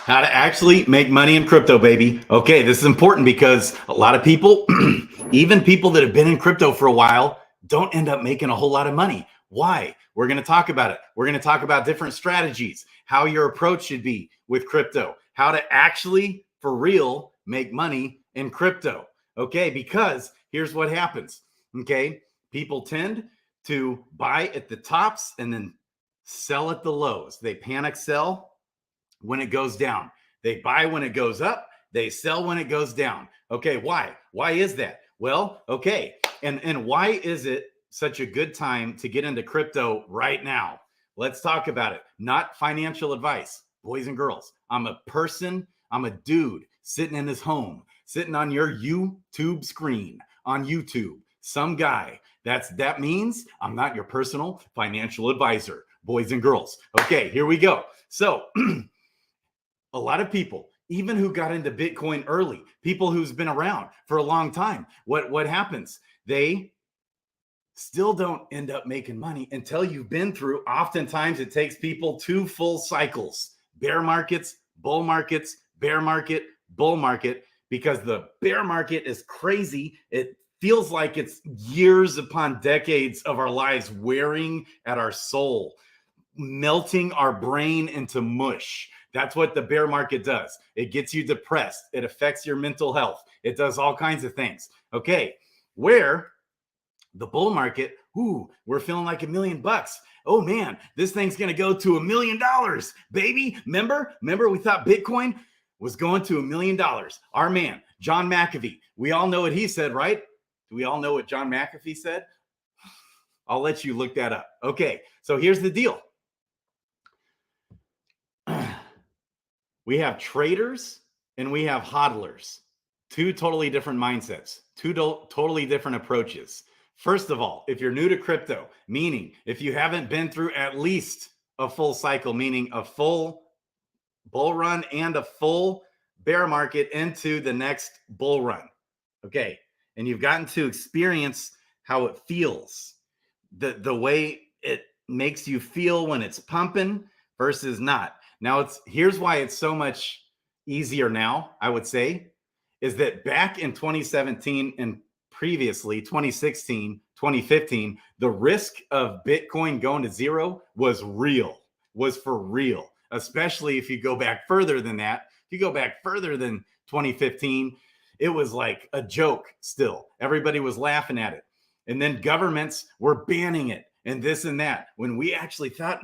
How to actually make money in crypto, baby. Okay, this is important because a lot of people, even people that have been in crypto for a while, don't end up making a whole lot of money. Why? We're going to talk about it. We're going to talk about different strategies, how your approach should be with crypto, how to actually, for real, make money in crypto. Okay, because here's what happens. Okay, people tend to buy at the tops and then sell at the lows. They panic sell when it goes down. They buy when it goes up. They sell when it goes down. Okay, why? Why is that? Well, okay. And why is it such a good time to get into crypto right now? Let's talk about it. Not financial advice, boys and girls. I'm a person, I'm a dude sitting in his home, sitting on your YouTube screen on YouTube. Some guy. That means I'm not your personal financial advisor, boys and girls. Okay, here we go. So a lot of people, even who got into Bitcoin early, people who's been around for a long time, what happens? They still don't end up making money until you've been through. Oftentimes it takes people 2 full cycles: bear markets, bull markets, bear market, bull market, because the bear market is crazy. It feels like it's years upon decades of our lives wearing at our soul, melting our brain into mush. That's what the bear market does. It gets you depressed. It affects your mental health. It does all kinds of things. Okay, where the bull market, we're feeling like $1 million. Oh man, this thing's gonna go to $1 million, baby. Remember we thought Bitcoin was going to $1 million. Our man, John McAfee, we all know what he said, right? Do we all know what John McAfee said? I'll let you look that up. Okay, so here's the deal. We have traders and we have hodlers. 2 totally different mindsets, 2 totally different approaches. First of all, if you're new to crypto, meaning if you haven't been through at least a full cycle, meaning a full bull run and a full bear market into the next bull run, okay, and you've gotten to experience how it feels, the way it makes you feel when it's pumping versus not. Now, here's why it's so much easier now, I would say, is that back in 2017 and previously 2016, 2015, the risk of Bitcoin going to zero was for real, especially if you go back further than that. If you go back further than 2015, it was like a joke still. Everybody was laughing at it. And then governments were banning it and this and that. When we actually thought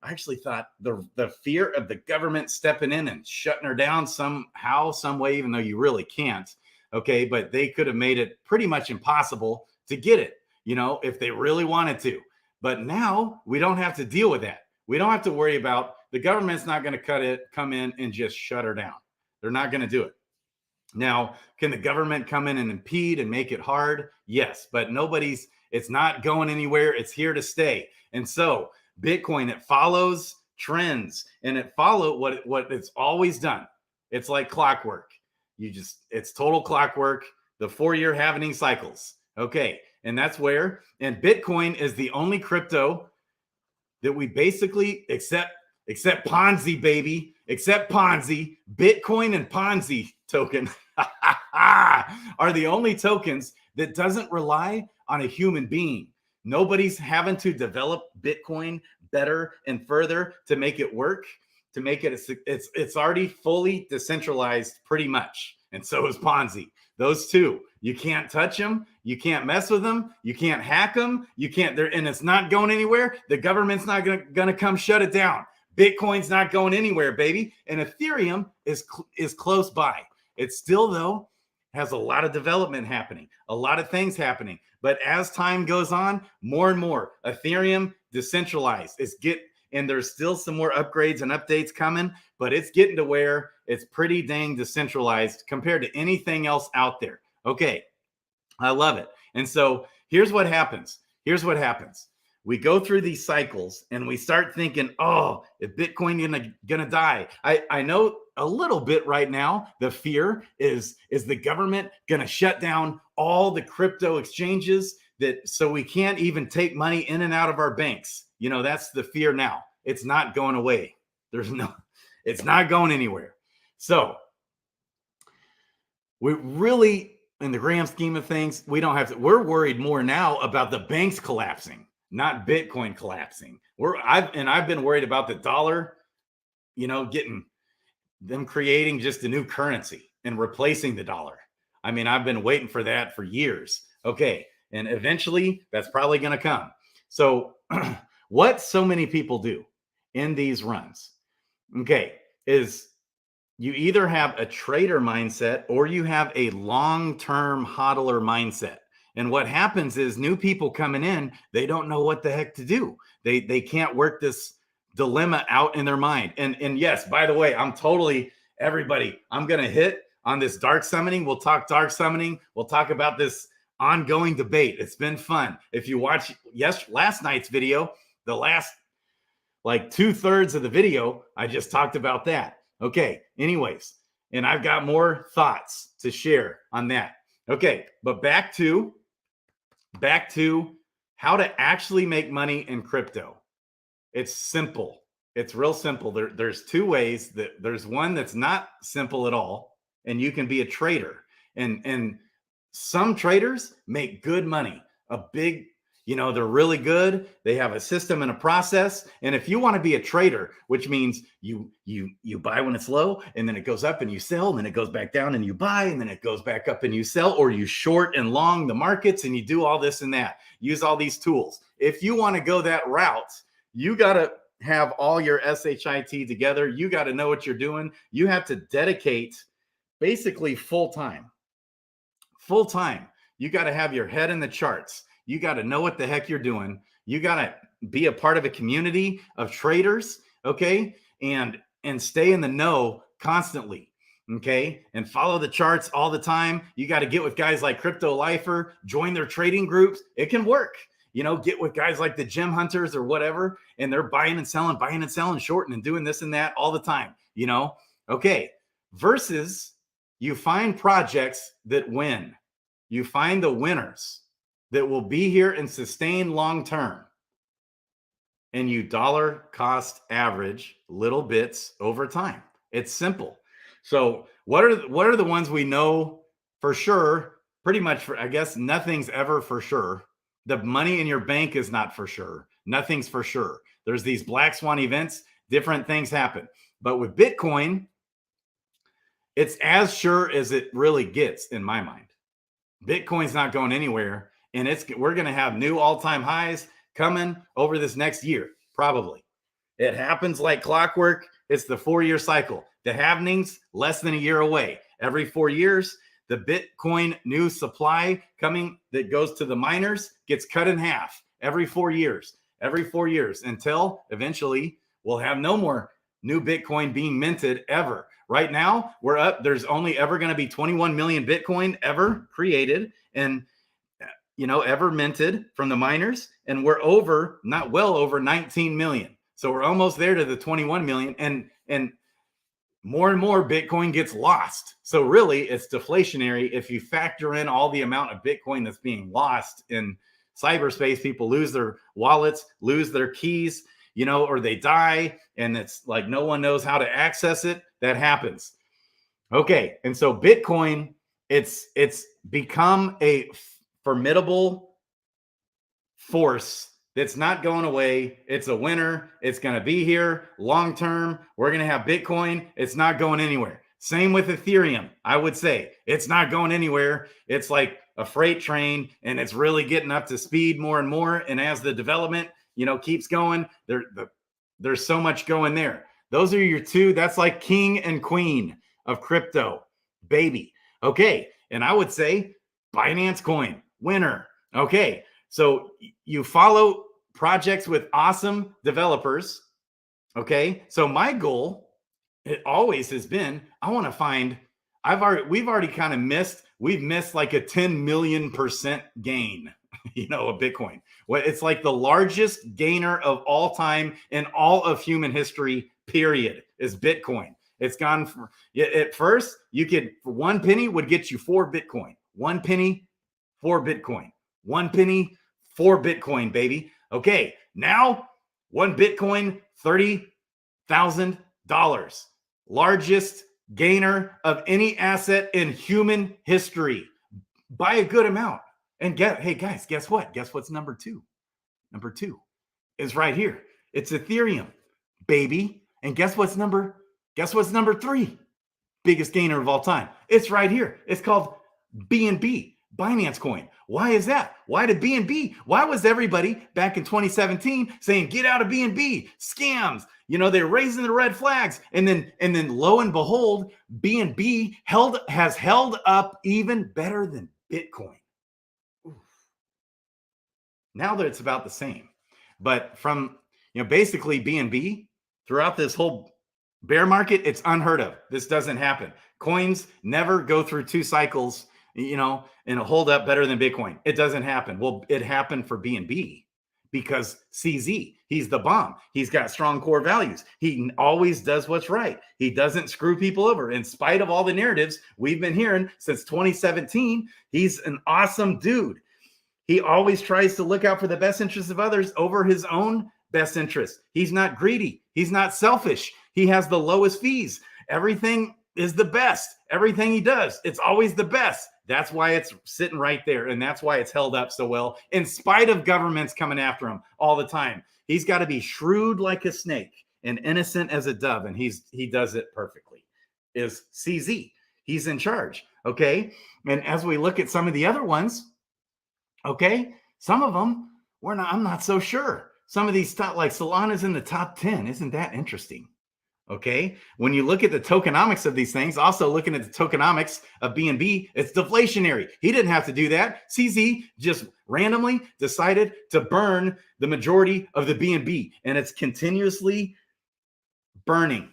I actually thought the fear of the government stepping in and shutting her down somehow, some way, even though you really can't, okay, but they could have made it pretty much impossible to get it, if they really wanted to. But now we don't have to deal with that. We don't have to worry about the government's not going to come in and just shut her down. They're not going to do it. Now, can the government come in and impede and make it hard? Yes, but it's not going anywhere. It's here to stay. And so Bitcoin, it follows trends and it follows what it's always done. It's like clockwork. It's total clockwork, the 4-year halvening cycles. Okay. And that's and Bitcoin is the only crypto that we basically except Ponzi, baby, except Ponzi, Bitcoin and Ponzi token are the only tokens that doesn't rely on a human being. Nobody's having to develop Bitcoin better and further to make it work, to make it, it's already fully decentralized pretty much. And so is Ponzi. Those 2, you can't touch them. You can't mess with them. You can't hack them. You can't, and it's not going anywhere. The government's not going to come shut it down. Bitcoin's not going anywhere, baby. And Ethereum is close by. It still, though, has a lot of development happening, a lot of things happening. But as time goes on, more and more Ethereum decentralized. And there's still some more upgrades and updates coming, but it's getting to where it's pretty dang decentralized compared to anything else out there. Okay, I love it. And so here's what happens. We go through these cycles and we start thinking, oh, is Bitcoin gonna die? I know a little bit right now. The fear is the government gonna shut down all the crypto exchanges so we can't even take money in and out of our banks. That's the fear now. It's not going away. It's not going anywhere. So we really, in the grand scheme of things, we don't have to, we're worried more now about the banks collapsing, not Bitcoin collapsing. I've been worried about the dollar, getting them creating just a new currency and replacing the dollar. I mean, I've been waiting for that for years. Okay. And eventually that's probably going to come. So what so many people do in these runs, okay, is you either have a trader mindset or you have a long-term hodler mindset. And what happens is new people coming in, they don't know what the heck to do. They can't work this dilemma out in their mind. And yes, by the way, I'm totally, everybody, I'm going to hit on this dark summoning. We'll talk dark summoning. We'll talk about this ongoing debate. It's been fun. If you watch last night's video, the last like 2/3 of the video, I just talked about that. Okay, anyways, and I've got more thoughts to share on that. Okay, but back to how to actually make money in crypto. It's simple. It's real simple. There's two ways. There's one that's not simple at all, and you can be a trader. And some traders make good money. They're really good. They have a system and a process. And if you want to be a trader, which means you buy when it's low, and then it goes up and you sell, and then it goes back down and you buy, and then it goes back up and you sell, or you short and long the markets and you do all this and that. Use all these tools. If you want to go that route, you got to have all your SHIT together. You got to know what you're doing. You have to dedicate basically full time. You got to have your head in the charts. You got to know what the heck you're doing. You got to be a part of a community of traders, okay? And stay in the know constantly, okay? And follow the charts all the time. You got to get with guys like Crypto Lifer, join their trading groups. It can work. Get with guys like the Gem Hunters or whatever, and they're buying and selling, shorting and doing this and that all the time, Okay. Versus you find projects that win. You find the winners that will be here and sustain long term. And you dollar cost average little bits over time. It's simple. So what are the ones we know for sure? Pretty much, I guess nothing's ever for sure. The money in your bank is not for sure. Nothing's for sure. There's these black swan events, different things happen. But with Bitcoin, it's as sure as it really gets in my mind. Bitcoin's not going anywhere. And we're going to have new all-time highs coming over this next year, probably. It happens like clockwork. It's the 4-year cycle. The halvenings, less than a year away. Every 4 years, the Bitcoin new supply coming that goes to the miners gets cut in half every 4 years. Every 4 years, until eventually we'll have no more new Bitcoin being minted ever. Right now, we're up. There's only ever going to be 21 million Bitcoin ever created. And ever minted from the miners, and we're well over 19 million. So we're almost there to the 21 million, and more Bitcoin gets lost. So really it's deflationary if you factor in all the amount of Bitcoin that's being lost in cyberspace. People lose their wallets, lose their keys, or they die, and it's like no one knows how to access it. That happens. Okay. And so Bitcoin, it's become a formidable force that's not going away. It's a winner. It's going to be here long term. We're going to have Bitcoin. It's not going anywhere. Same with Ethereum. I would say it's not going anywhere. It's like a freight train, and it's really getting up to speed more and more. And as the development, keeps going, there's so much going there. Those are your two. That's like king and queen of crypto, baby. Okay. And I would say Binance Coin, winner. Okay. So you follow projects with awesome developers. Okay. So my goal, it always has been, I want to find, we've already kind of we've missed like a 10 million % gain, of Bitcoin. Well, it's like the largest gainer of all time in all of human history, period, is Bitcoin. It's gone from, at first you could, for 1 penny would get you 4 Bitcoin. 1 penny, 4 Bitcoin. 1 penny, 4 Bitcoin, baby. Okay. Now 1 Bitcoin, $30,000. Largest gainer of any asset in human history by a good amount. And hey guys, guess what? Guess what's number two? Number two is right here. It's Ethereum, baby. And guess what's number three? Biggest gainer of all time. It's right here. It's called BNB, Binance Coin. Why is that? Why did BNB? Why was everybody back in 2017 saying get out of BNB, scams? You know, they're raising the red flags, and then lo and behold, BNB has held up even better than Bitcoin. Oof. Now that it's about the same, but from basically BNB throughout this whole bear market, it's unheard of. This doesn't happen. Coins never go through two cycles, and hold up better than Bitcoin. It doesn't happen. Well, it happened for BNB because CZ, he's the bomb. He's got strong core values. He always does what's right. He doesn't screw people over. In spite of all the narratives we've been hearing since 2017, he's an awesome dude. He always tries to look out for the best interests of others over his own best interest. He's not greedy. He's not selfish. He has the lowest fees. Everything is the best. Everything he does, it's always the best. That's why it's sitting right there. And that's why it's held up so well, in spite of governments coming after him all the time. He's got to be shrewd like a snake and innocent as a dove. And he does it perfectly. Is CZ. He's in charge. Okay. And as we look at some of the other ones, okay, some of them I'm not so sure. Some of these top, like Solana's in the top 10. Isn't that interesting? Okay. When you look at the tokenomics of these things, also looking at the tokenomics of BNB, it's deflationary. He didn't have to do that. CZ just randomly decided to burn the majority of the BNB, and it's continuously burning.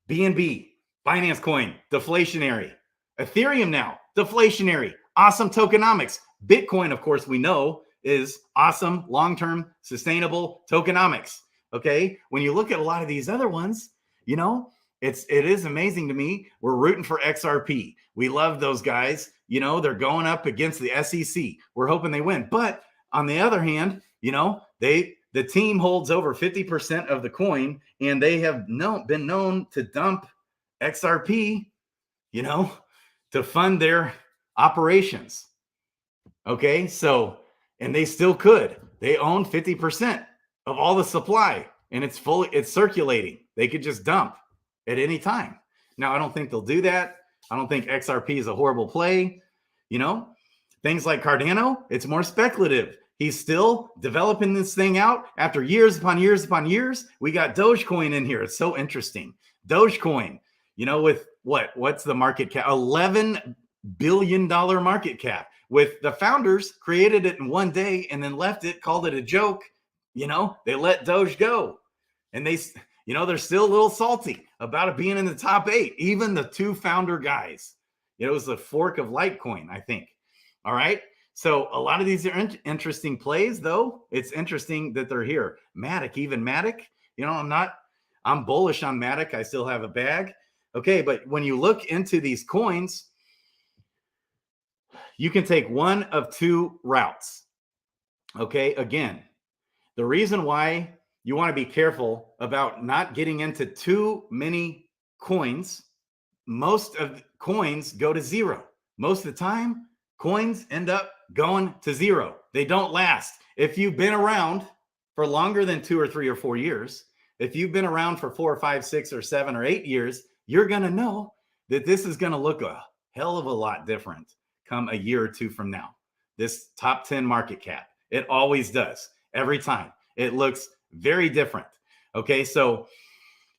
BNB, Binance Coin, deflationary. Ethereum now, deflationary. Awesome tokenomics. Bitcoin, of course, we know is awesome, long-term, sustainable tokenomics. Okay. When you look at a lot of these other ones, it is amazing to me. We're rooting for XRP. We love those guys. They're going up against the SEC. We're hoping they win. But on the other hand, the team holds over 50% of the coin, and they have been known to dump XRP, to fund their operations. Okay, so, and they still could. They own 50% of all the supply, and it's circulating. They could just dump at any time. Now, I don't think they'll do that. I don't think XRP is a horrible play. Things like Cardano, it's more speculative. He's still developing this thing out after years upon years upon years. We got Dogecoin in here. It's so interesting. Dogecoin, with what's the market cap? $11 billion market cap. With the founders created it in one day and then left it, called it a joke. They let Doge go. And they're still a little salty about it being in the top 8. Even the two founder guys. It was the fork of Litecoin, I think. All right. So a lot of these are interesting plays, though. It's interesting that they're here. Matic, I'm bullish on Matic. I still have a bag. Okay. But when you look into these coins, you can take one of two routes. Okay. Again, the reason why you want to be careful about not getting into too many coins, most of the coins go to zero. Most of the time, coins end up going to zero. They don't last. If you've been around for longer than 2 or 3 or 4 years, if you've been around for 4 or 5, 6 or 7 or 8 years, you're going to know that this is going to look a hell of a lot different come a year or two from now. This top 10 market cap, it always does. Every time. It looks very different. Okay, so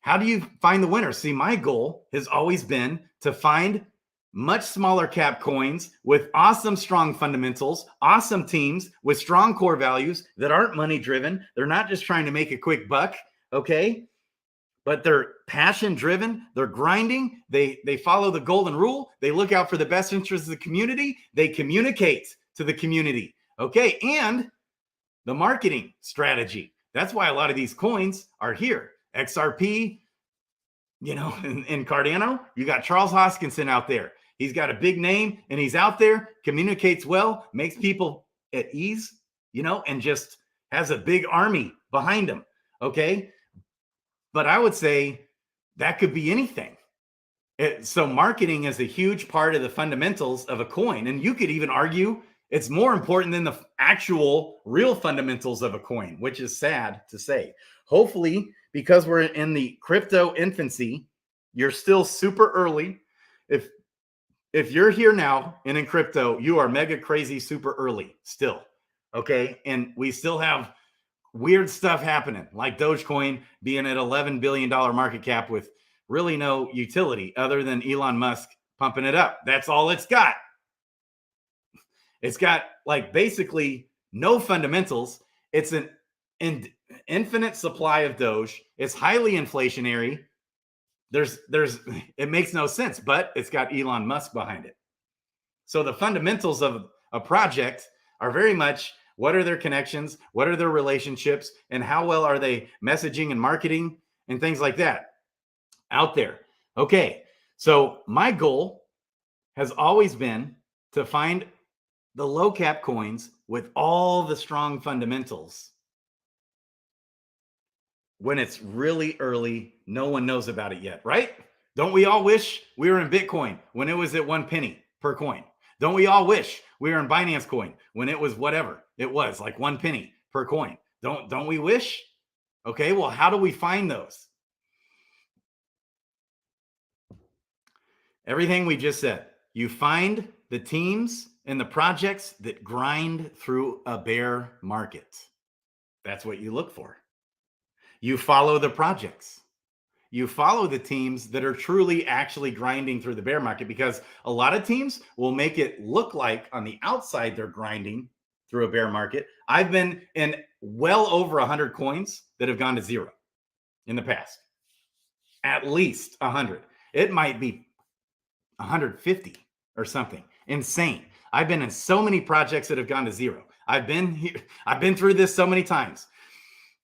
how do you find the winner? See, my goal has always been to find much smaller cap coins with awesome, strong fundamentals, awesome teams with strong core values that aren't money driven. They're not just trying to make a quick buck. Okay, but they're passion driven. They're grinding. They follow the golden rule. They look out for the best interests of the community. They communicate to the community. Okay, and the marketing strategy. That's why a lot of these coins are here. XRP, in Cardano, you got Charles Hoskinson out there. He's got a big name and he's out there, communicates well, makes people at ease, and just has a big army behind him. Okay. But I would say that could be anything. So marketing is a huge part of the fundamentals of a coin. And you could even argue it's more important than the actual real fundamentals of a coin, which is sad to say. Hopefully, because we're in the crypto infancy, you're still super early. If you're here now and in crypto, you are mega crazy super early still. Okay. And we still have weird stuff happening, like Dogecoin being at $11 billion market cap with really no utility other than Elon Musk pumping it up. That's all it's got. It's got like basically no fundamentals. It's an infinite supply of Doge. It's highly inflationary. It makes no sense, but it's got Elon Musk behind it. So the fundamentals of a project are very much what are their connections, what are their relationships, and how well are they messaging and marketing and things like that out there. Okay, so my goal has always been to find the low cap coins with all the strong fundamentals. When it's really early, no one knows about it yet, right? Don't we all wish we were in Bitcoin when it was at 1 penny per coin? Don't we all wish we were in Binance Coin when it was whatever it was, like 1 penny per coin? Don't we wish? Okay, well, how do we find those? Everything we just said. You find the teams and the projects that grind through a bear market. That's what you look for. You follow the projects. You follow the teams that are truly actually grinding through the bear market, because a lot of teams will make it look like on the outside they're grinding through a bear market. I've been in well over 100 coins that have gone to zero in the past. At least 100. It might be 150 or something. Insane. I've been in so many projects that have gone to zero. I've been here. I've been through this so many times.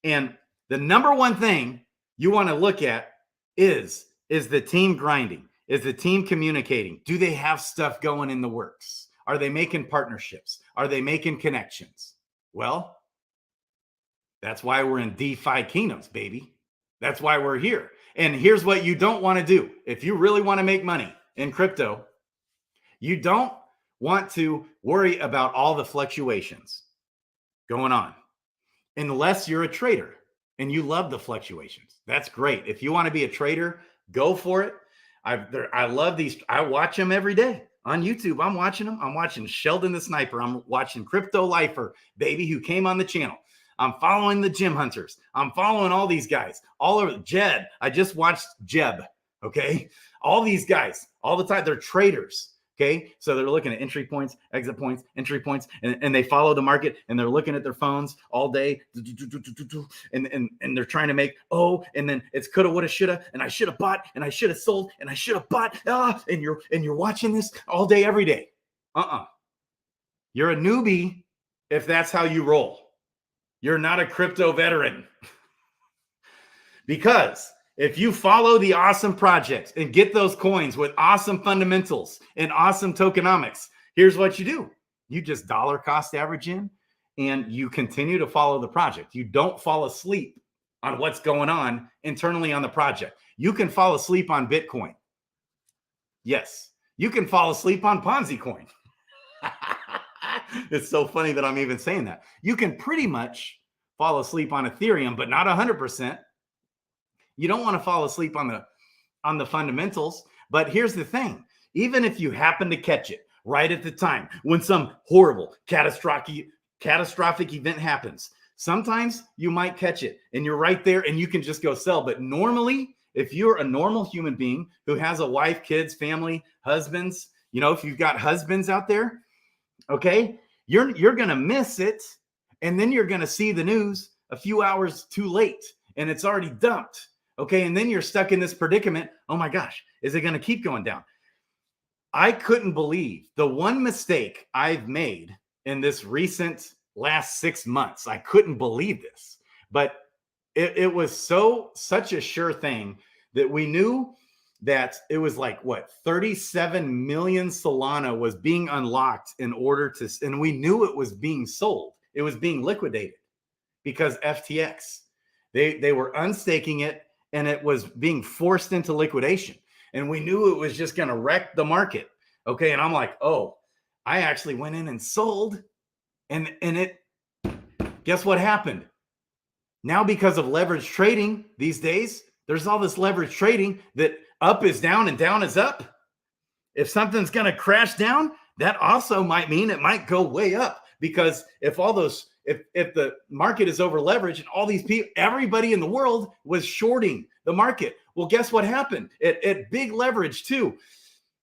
And the number one thing you want to look at is the team grinding? Is the team communicating? Do they have stuff going in the works? Are they making partnerships? Are they making connections? Well, that's why we're in DeFi Kingdoms, baby. That's why we're here. And here's what you don't want to do. If you really want to make money in crypto, you don't want to worry about all the fluctuations going on unless you're a trader and you love the fluctuations. That's great. If you want to be a trader, go for it. I love these. I watch them every day on YouTube. I'm watching them. I'm watching Sheldon the Sniper. I'm watching Crypto Lifer, baby, who came on the channel. I'm following the Gym Hunters. I'm following all these guys all over. Jed. I just watched Jeb. Okay. All these guys all the time. They're traders. Okay, so they're looking at entry points, exit points, entry points, and they follow the market, and they're looking at their phones all day, and they're trying to make, and then it's coulda, woulda, shoulda, and I should have bought, and I should have sold, and I should have bought, and you're watching this all day, every day. You're a newbie if that's how you roll. You're not a crypto veteran. Because if you follow the awesome projects and get those coins with awesome fundamentals and awesome tokenomics, here's what you do. You just dollar cost average in and you continue to follow the project. You don't fall asleep on what's going on internally on the project. You can fall asleep on Bitcoin. Yes, you can fall asleep on Ponzi coin. It's so funny that I'm even saying that. You can pretty much fall asleep on Ethereum, but not 100%. You don't want to fall asleep on the fundamentals. But here's the thing. Even if you happen to catch it right at the time when some horrible catastrophic event happens, sometimes you might catch it and you're right there and you can just go sell. But normally, if you're a normal human being who has a wife, kids, family, husbands, if you've got husbands out there, okay, you're going to miss it. And then you're going to see the news a few hours too late and it's already dumped. Okay, and then you're stuck in this predicament. Oh my gosh, is it going to keep going down? I couldn't believe the one mistake I've made in this recent last 6 months. I couldn't believe this, but it was such a sure thing that we knew that it was like 37 million Solana was being unlocked in order to, and we knew it was being sold. It was being liquidated because FTX, they were unstaking it. And it was being forced into liquidation. and we knew it was just going to wreck the market. Okay. And I'm like, oh, I actually went in and sold, and it, guess what happened? Now, because of leverage trading these days, there's all this leverage trading that up is down and down is up. If something's going to crash down, that also might mean it might go way up, because if all those, if the market is over leveraged and all these people, everybody in the world was shorting the market. Well, guess what happened? At big leverage too.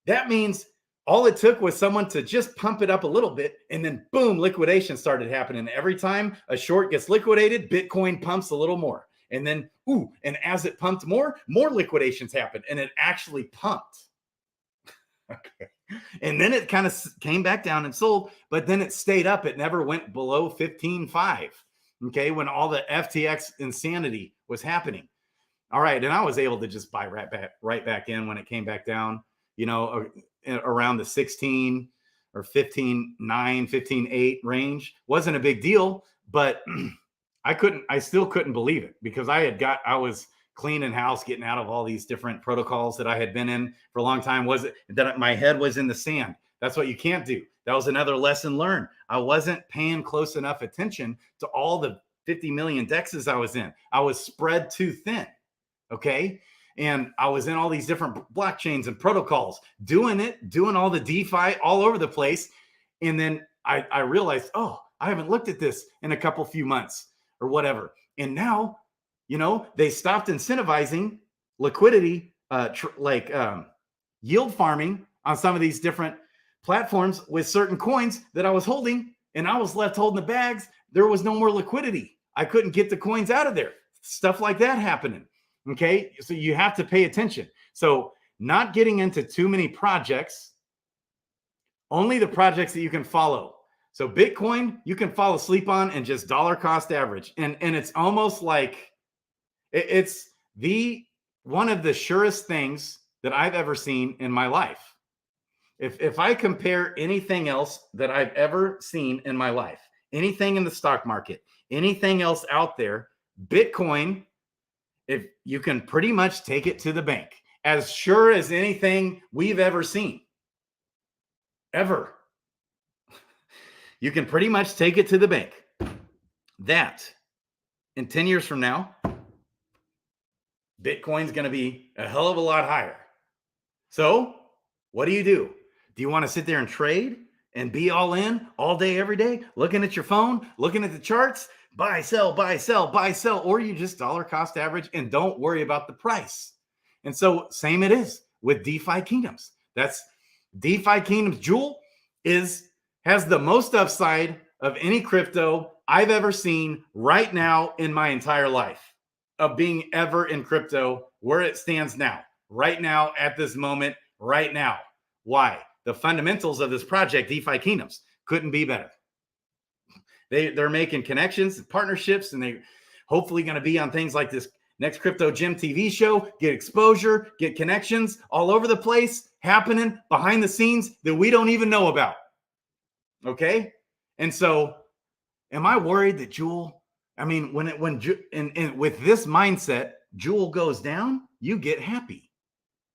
That means all it took was someone to just pump it up a little bit, and then boom, liquidation started happening. Every time a short gets liquidated, Bitcoin pumps a little more. And then, and as it pumped more liquidations happened, and it actually pumped. Okay. And then it kind of came back down and sold, but then it stayed up. It never went below 15.5. Okay. When all the FTX insanity was happening. All right. And I was able to just buy right back in when it came back down, around the 16 or 15.9, 15.8 range. Wasn't a big deal, but I still couldn't believe it, because I was cleaning house, getting out of all these different protocols that I had been in for a long time. Was it that my head was in the sand? That's what you can't do. That was another lesson learned. I wasn't paying close enough attention to all the 50 million dexes I was in. I was spread too thin. Okay. And I was in all these different blockchains and protocols, doing all the DeFi all over the place. And then I realized, oh, I haven't looked at this in a few months or whatever. And now, they stopped incentivizing liquidity, yield farming on some of these different platforms with certain coins that I was holding, and I was left holding the bags. There was no more liquidity. I couldn't get the coins out of there. Stuff like that happening. Okay. So you have to pay attention. So not getting into too many projects, only the projects that you can follow. So Bitcoin, you can fall asleep on and just dollar cost average. And it's almost like, it's one of the surest things that I've ever seen in my life. If I compare anything else that I've ever seen in my life, anything in the stock market, anything else out there, Bitcoin, if you can pretty much take it to the bank, as sure as anything we've ever seen, ever. You can pretty much take it to the bank. That in 10 years from now, Bitcoin's going to be a hell of a lot higher. So what do? Do you want to sit there and trade and be all in all day, every day, looking at your phone, looking at the charts, buy, sell, buy, sell, buy, sell, or you just dollar cost average and don't worry about the price? And so same it is with DeFi Kingdoms. That's DeFi Kingdoms. Jewel has the most upside of any crypto I've ever seen right now in my entire life, of being ever in crypto, where it stands now, right now, at this moment, right now. Why? The fundamentals of this project, DeFi Kingdoms, couldn't be better. They're making connections and partnerships, and they hopefully going to be on things like this next Crypto Gym TV show, get exposure, get connections all over the place, happening behind the scenes that we don't even know about. Okay. And so am I worried that Jewel, with this mindset, Jewel goes down, you get happy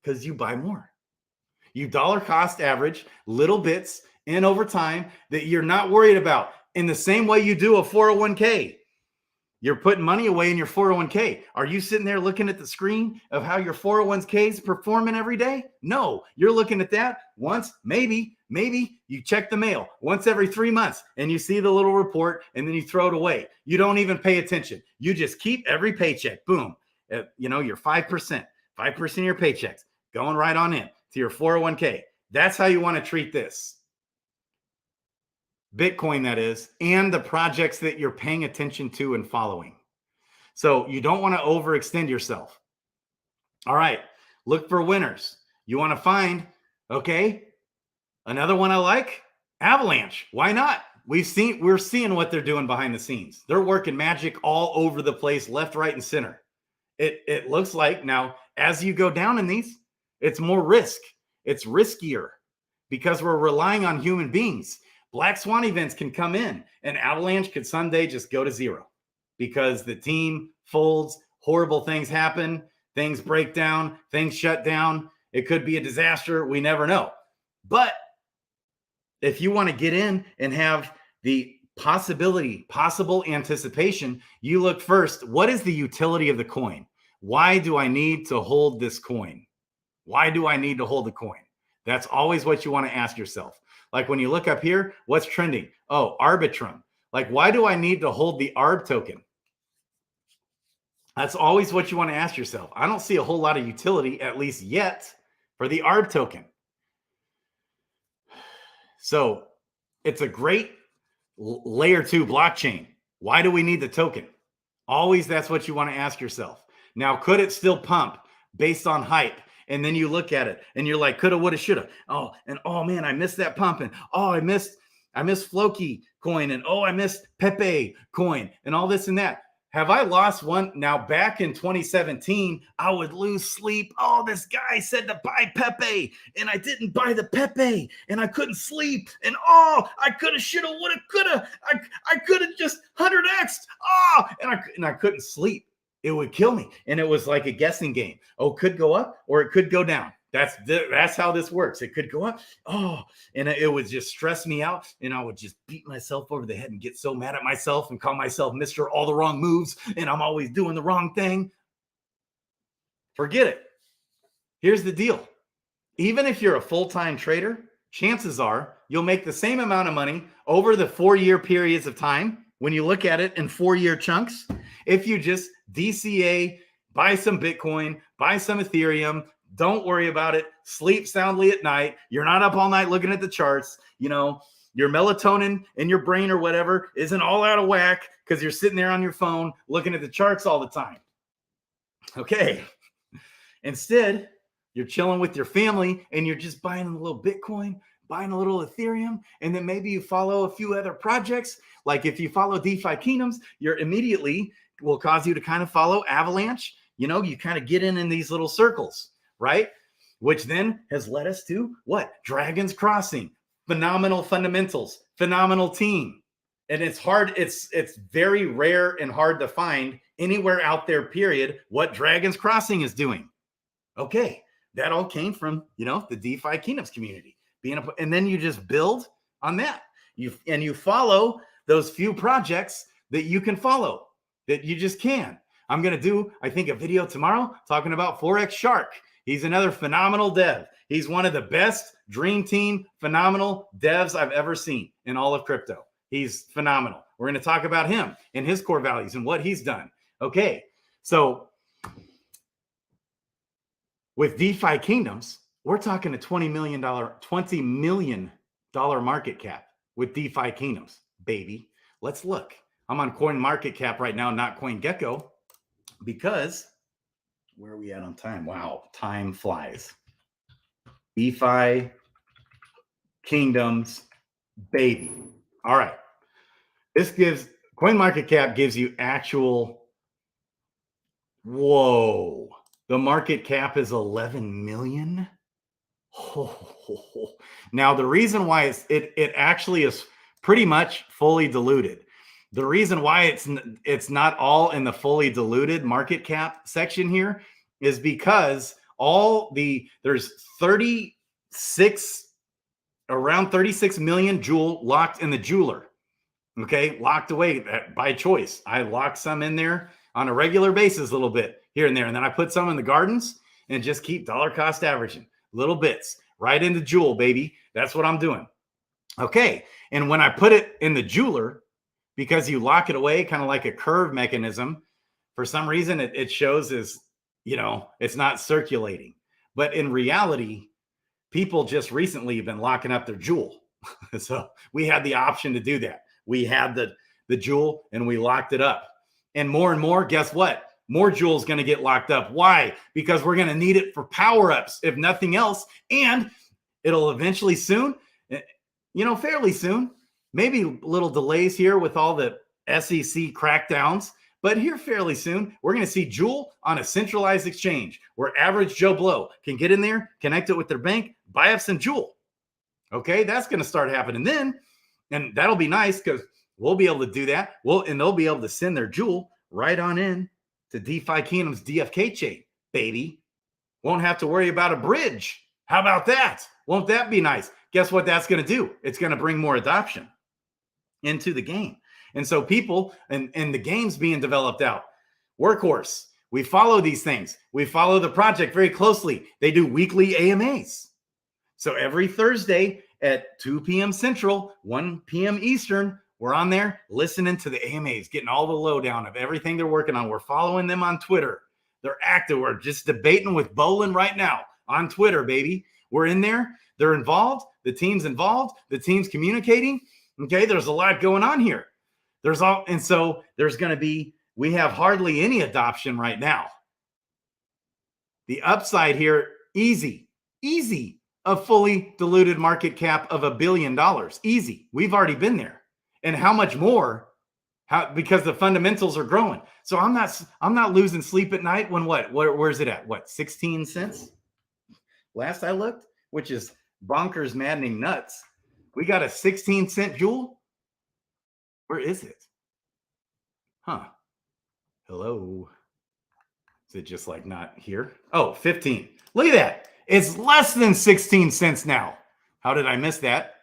because you buy more. You dollar cost average little bits in over time that you're not worried about, in the same way you do a 401k. You're putting money away in your 401k. Are you sitting there looking at the screen of how your 401k is performing every day? No, you're looking at that once, maybe you check the mail once every 3 months and you see the little report and then you throw it away. You don't even pay attention. You just keep every paycheck, boom, your 5% of your paychecks going right on in to your 401k. That's how you want to treat this. Bitcoin, that is, and the projects that you're paying attention to and following. So you don't want to overextend yourself. All right, look for winners. You want to find, another one I like, Avalanche. Why not? We're seeing what they're doing behind the scenes. They're working magic all over the place, left, right, and center. It looks like now, as you go down in these, it's more risk. It's riskier because we're relying on human beings. Black swan events can come in, and Avalanche could someday just go to zero because the team folds, horrible things happen, things break down, things shut down. It could be a disaster. We never know. But if you want to get in and have the possible anticipation, you look first, what is the utility of the coin? Why do I need to hold this coin? Why do I need to hold the coin? That's always what you want to ask yourself. Like when you look up here, what's trending? Oh, Arbitrum. Like, why do I need to hold the ARB token? That's always what you want to ask yourself. I don't see a whole lot of utility, at least yet, for the ARB token. So it's a great layer 2 blockchain. Why do we need the token? Always that's what you want to ask yourself. Now, could it still pump based on hype? And then you look at it and you're like, coulda, woulda, shoulda. Oh, and oh man, I missed that pump. And oh, I missed Floki coin. And oh, I missed Pepe coin and all this and that. Have I lost one? Now, back in 2017, I would lose sleep. Oh, this guy said to buy Pepe, and I didn't buy the Pepe, and I couldn't sleep. And oh, I coulda, shoulda, woulda, coulda. I could have just 100x'd. Oh, and I couldn't sleep. It would kill me. And it was like a guessing game. Oh, it could go up or it could go down. That's how this works. It could go up. Oh, and it would just stress me out. And I would just beat myself over the head and get so mad at myself and call myself Mr. All the Wrong Moves. And I'm always doing the wrong thing. Forget it. Here's the deal. Even if you're a full-time trader, chances are you'll make the same amount of money over the 4-year periods of time when you look at it in 4-year chunks. If you just DCA, buy some Bitcoin, buy some Ethereum, don't worry about it. Sleep soundly at night. You're not up all night looking at the charts. You know, your melatonin in your brain or whatever isn't all out of whack because you're sitting there on your phone looking at the charts all the time. Okay. Instead, you're chilling with your family and you're just buying a little Bitcoin, buying a little Ethereum, and then maybe you follow a few other projects. Like if you follow DeFi Kingdoms, you're immediately will cause you to kind of follow Avalanche. You know, you kind of get in these little circles. Right? Which then has led us to what? Dragons Crossing, phenomenal fundamentals, phenomenal team. And it's hard. It's very rare and hard to find anywhere out there, period, what Dragons Crossing is doing. Okay. That all came from, you know, the DeFi Kingdoms community and then you just build on that. You follow those few projects that you can follow, that you just can. I'm going to do, I think, a video tomorrow talking about Forex Shark. He's another phenomenal dev. He's one of the best dream team, phenomenal devs I've ever seen in all of crypto. He's phenomenal. We're going to talk about him and his core values and what he's done. Okay. So with DeFi Kingdoms, we're talking a $20 million market cap with DeFi Kingdoms, baby. Let's look. I'm on CoinMarketCap right now, not CoinGecko, because where are we at on time? Wow, time flies. DeFi Kingdoms, baby. All right. This gives, CoinMarketCap gives you actual, whoa. The market cap is 11 million. Oh. Now, the reason why it actually is pretty much fully diluted. The reason why it's not all in the fully diluted market cap section here is because there's around 36 million Joule locked in the jeweler. Okay, locked away by choice. I locked some in there on a regular basis, a little bit here and there, and then I put some in the gardens and just keep dollar cost averaging little bits right into Joule, baby. That's what I'm doing. Okay, and when I put it in the jeweler, because you lock it away, kind of like a curve mechanism, for some reason it shows as, you know, it's not circulating. But in reality, people just recently have been locking up their Joule. So we had the option to do that. We had the Joule and we locked it up. And more, guess what? More Joule is going to get locked up. Why? Because we're going to need it for power-ups, if nothing else. And it'll eventually soon, you know, fairly soon, maybe little delays here with all the SEC crackdowns, but here fairly soon, we're going to see Joule on a centralized exchange where average Joe Blow can get in there, connect it with their bank, buy up some Joule. Okay, that's going to start happening then. And that'll be nice because we'll be able to do that. And they'll be able to send their Joule right on in to DeFi Kingdoms DFKChain, baby. Won't have to worry about a bridge. How about that? Won't that be nice? Guess what that's going to do? It's going to bring more adoption into the game. And so people and the game's being developed out. Workhorse, we follow these things. We follow the project very closely. They do weekly AMAs. So every Thursday at 2 p.m. Central, 1 p.m. Eastern, we're on there listening to the AMAs, getting all the lowdown of everything they're working on. We're following them on Twitter. They're active. We're just debating with Bolin right now on Twitter, baby. We're in there. They're involved. The team's involved. The team's communicating. Okay, there's a lot going on here. And so there's going to be, we have hardly any adoption right now. The upside here, easy, a fully diluted market cap of $1 billion. Easy. We've already been there. And how much more? Because the fundamentals are growing. So I'm not losing sleep at night when where's it at? What, 16 cents? Last I looked, which is bonkers, maddening nuts. We got a 16-cent jewel. Where is it? Huh. Hello. Is it just like not here? Oh, 15. Look at that. It's less than 16 cents now. How did I miss that?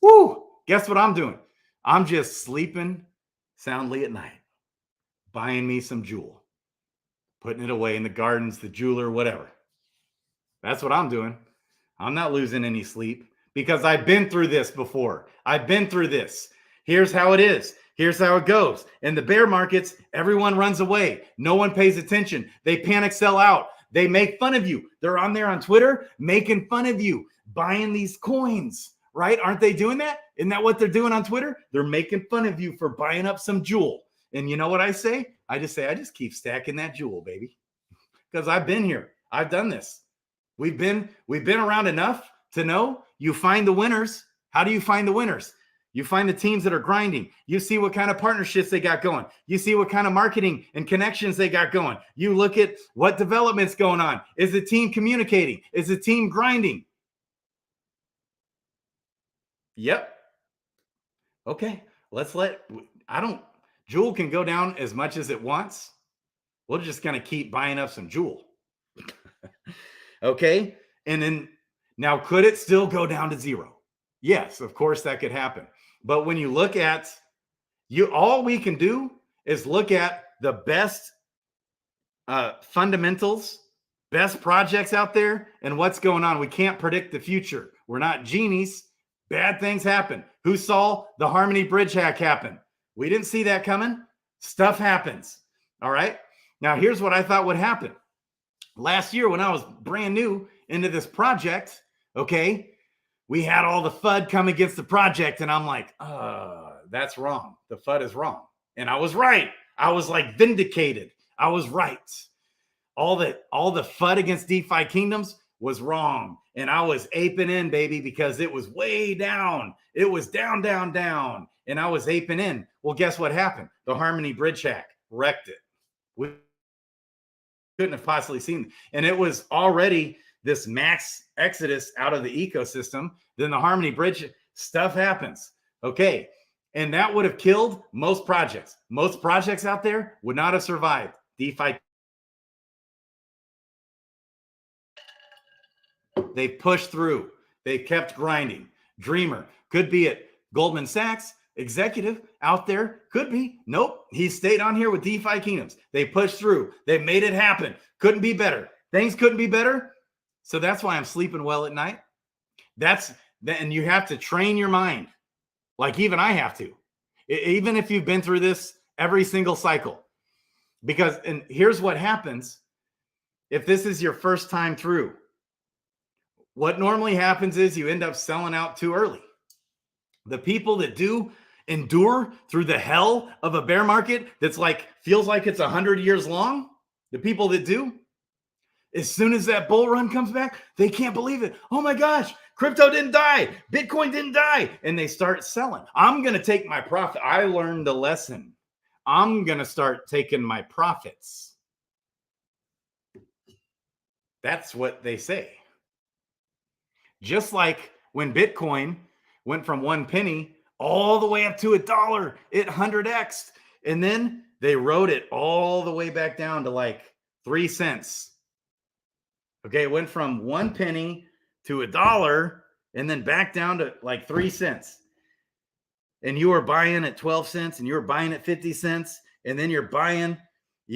Woo! Guess what I'm doing? I'm just sleeping soundly at night, buying me some jewel, putting it away in the gardens, the jeweler, whatever. That's what I'm doing. I'm not losing any sleep because I've been through this before. I've been through this. Here's how it is. Here's how it goes. In the bear markets, everyone runs away. No one pays attention. They panic sell out. They make fun of you. They're on there on Twitter making fun of you, buying these coins, right? Aren't they doing that? Isn't that what they're doing on Twitter? They're making fun of you for buying up some jewel. And you know what I say? I just keep stacking that jewel, baby. Because I've been here. I've done this. We've been around enough to know you find the winners. How do you find the winners? You find the teams that are grinding. You see what kind of partnerships they got going. You see what kind of marketing and connections they got going. You look at what development's going on. Is the team communicating? Is the team grinding? Yep. Okay. Jewel can go down as much as it wants. We're just going to keep buying up some jewel. Okay. And then now, could it still go down to zero? Yes, of course that could happen. But when you look at all we can do is look at the best fundamentals, best projects out there, and what's going on. We can't predict the future. We're not genies. Bad things happen. Who saw the Harmony bridge hack happen? We didn't see that coming. Stuff happens. All right. Now, here's what I thought would happen. Last year, when I was brand new into this project, okay, we had all the FUD come against the project, and I'm like, that's wrong. The FUD is wrong. And I was right. I was like vindicated. I was right. All the FUD against DeFi Kingdoms was wrong. And I was aping in, baby, because it was way down. It was down, down, down. And I was aping in. Well, guess what happened? The Harmony bridge hack wrecked it. We couldn't have possibly seen it. And it was already this max exodus out of the ecosystem. Then the Harmony bridge stuff happens. Okay. And that would have killed most projects. Most projects out there would not have survived DeFi. They pushed through. They kept grinding. Dreamer could be at Goldman Sachs, executive out there. Could be. Nope. He stayed on here with DeFi Kingdoms. They pushed through. They made it happen. Couldn't be better. Things couldn't be better. So that's why I'm sleeping well at night. And you have to train your mind. Like even I have to. Even if you've been through this every single cycle. Because, and here's what happens if this is your first time through. What normally happens is you end up selling out too early. The people that do endure through the hell of a bear market that's like, feels like it's 100 years long, the people that do, as soon as that bull run comes back, they can't believe it. Oh my gosh, crypto didn't die. Bitcoin didn't die. And they start selling. I'm going to take my profit. I learned a lesson. I'm going to start taking my profits. That's what they say. Just like when Bitcoin went from 1 penny all the way up to $1, it 100x'd. And then they rode it all the way back down to like 3 cents. Okay, it went from 1 penny to $1 and then back down to like 3 cents. And you were buying at 12 cents and you were buying at 50 cents. And then you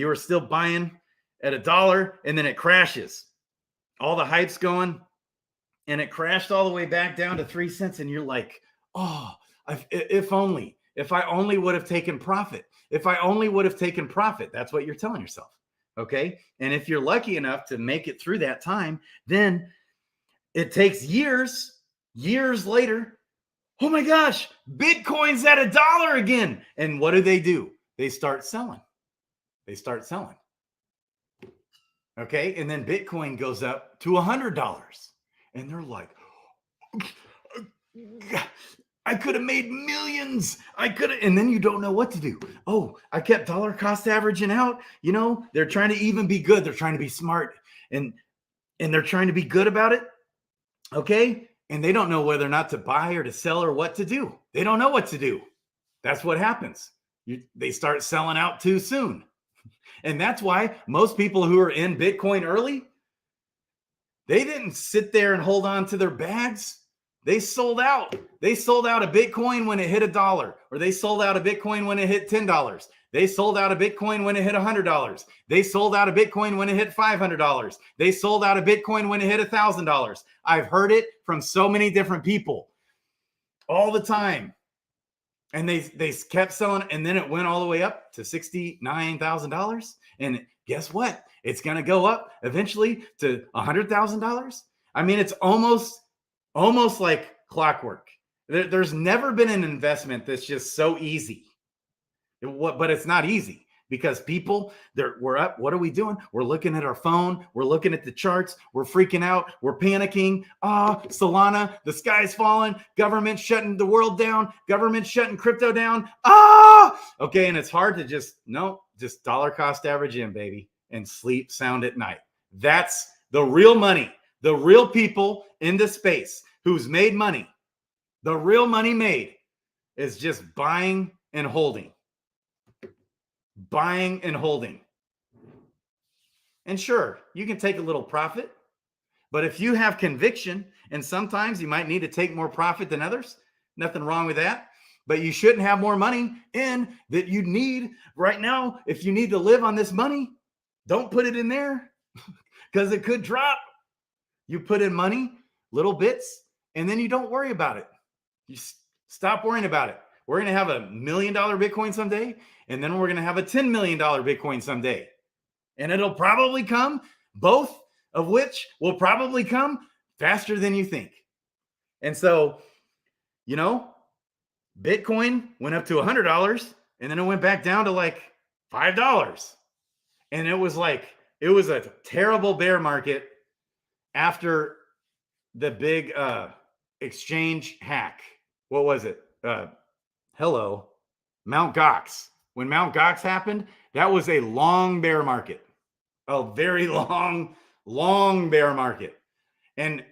were still buying at $1 and then it crashes. All the hype's going and it crashed all the way back down to 3 cents. And you're like, oh, if I only would have taken profit. If I only would have taken profit. That's what you're telling yourself. Okay. And if you're lucky enough to make it through that time, then it takes years later. Oh my gosh, Bitcoin's at $1 again. And what do? They start selling. Okay. And then Bitcoin goes up to $100. And they're like, I could have made millions. And then you don't know what to do. Oh, I kept dollar cost averaging out. You know, they're trying to even be good. They're trying to be smart and they're trying to be good about it. Okay. And they don't know whether or not to buy or to sell or what to do. They don't know what to do. That's what happens. They start selling out too soon. And that's why most people who are in Bitcoin early, they didn't sit there and hold on to their bags. They sold out. They sold out of Bitcoin when it hit $1, or they sold out of Bitcoin when it hit $10. They sold out of Bitcoin when it hit $100. They sold out of Bitcoin when it hit $500. They sold out of Bitcoin when it hit $1,000. I've heard it from so many different people all the time. And they kept selling, and then it went all the way up to $69,000. And guess what? It's going to go up eventually to $100,000. I mean, it's almost like clockwork. There's never been an investment that's just so easy. But it's not easy because people, we're up. What are we doing? We're looking at our phone. We're looking at the charts. We're freaking out. We're panicking. Solana, the sky's falling. Government shutting the world down. Government shutting crypto down. Okay. And it's hard to just dollar cost average in, baby, and sleep sound at night. That's the real money. The real people in the space who's made money. The real money made is just buying and holding. Buying and holding. And sure, you can take a little profit, but if you have conviction, and sometimes you might need to take more profit than others, nothing wrong with that, but you shouldn't have more money in that you need right now. If you need to live on this money, don't put it in there because it could drop. You put in money, little bits, and then you don't worry about it. You stop worrying about it. We're going to have $1 million Bitcoin someday, and then we're going to have a $10 million Bitcoin someday. And it'll probably come, both of which will probably come faster than you think. And so, Bitcoin went up to $100, and then it went back down to like $5. And it was a terrible bear market after the big exchange hack. What was it? Mt. Gox. When Mt. Gox happened, that was a long bear market, a very long bear market. And